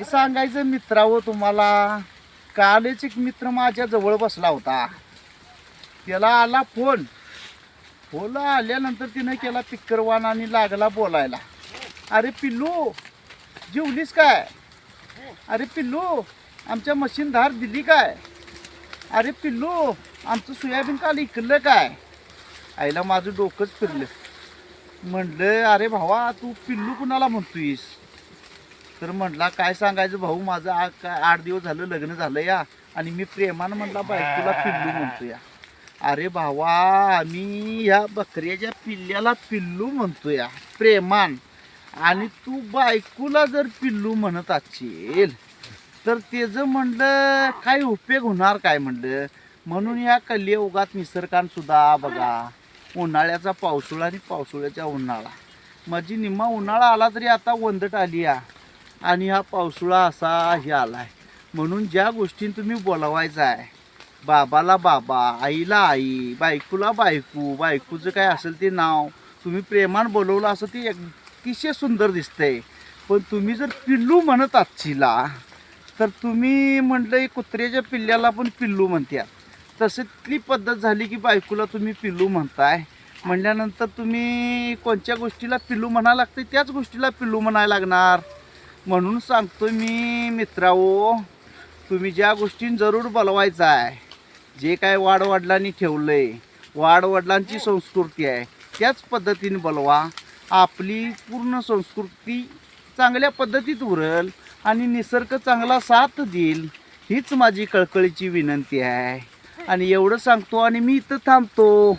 सांगायचं मित्रावं तुम्हाला. कालच एक मित्र माझ्या जवळ बसला होता. त्याला आला फोन. फोन आल्यानंतर तिनं केला पिक्करवान आणि लागला बोलायला. अरे पिल्लू, जेवलीस काय? अरे पिल्लू, आमच्या मशीन धार दिली काय? अरे पिल्लू, आमचं सोयाबीन काल इकलं काय? आईला माझं डोकंच फिरलं. म्हणलं अरे भावा, तू पिल्लू कुणाला म्हणतोयस? तर म्हटला काय सांगायचं भाऊ, माझं 8 दिवस झालं लग्न झालं या, आणि मी प्रेमानं म्हटला बायकोला पिल्लू म्हणतो या. अरे भावा, आम्ही ह्या बकऱ्याच्या पिल्ल्याला पिल्लू म्हणतो या प्रेमान, आणि तू बायकोला जर पिल्लू म्हणत असशील तर त्याचं म्हणलं काय उपयोग होणार काय म्हणलं. म्हणून या कलियुगात निसर्गान सुद्धा बघा, उन्हाळ्याचा पावसाळा आणि पावसाळ्याचा उन्हाळा, माझी निम्मा उन्हाळा आला तरी आता वंदट आली या, आणि हा पावसाळा असा हे आलाय. म्हणून ज्या गोष्टी तुम्ही बोलवायचा आहे, बाबाला बाबा, आईला आई, बायकोला बायको, बायकोचं काय असेल ते नाव तुम्ही प्रेमान बोलवलं असं ते अतिशय सुंदर दिसतंय. पण तुम्ही जर पिल्लू म्हणत असशीला तर तुम्ही म्हटलं कुत्र्याच्या पिल्ल्याला पण पिल्लू म्हणतात, तसली पद्धत झाली की बायकोला तुम्ही पिल्लू म्हणताय. म्हणल्यानंतर तुम्ही कोणत्या गोष्टीला पिल्लू म्हणायला लागते त्याच गोष्टीला पिल्लू म्हणायला लागणार. म्हणून सांगतो मी मित्राओ, तुम्ही ज्या गोष्टींनी जरूर बोलवायचं आहे, जे काय वाडवडिलांनी ठेवलं आहे, वाडवडिलांची संस्कृती आहे त्याच पद्धतीने बोलवा. आपली पूर्ण संस्कृती चांगल्या पद्धतीत उरेल आणि निसर्ग चांगला साथ देईल, हीच माझी कळकळीची विनंती आहे. आणि एवढं सांगतो आणि मी इथं थांबतो.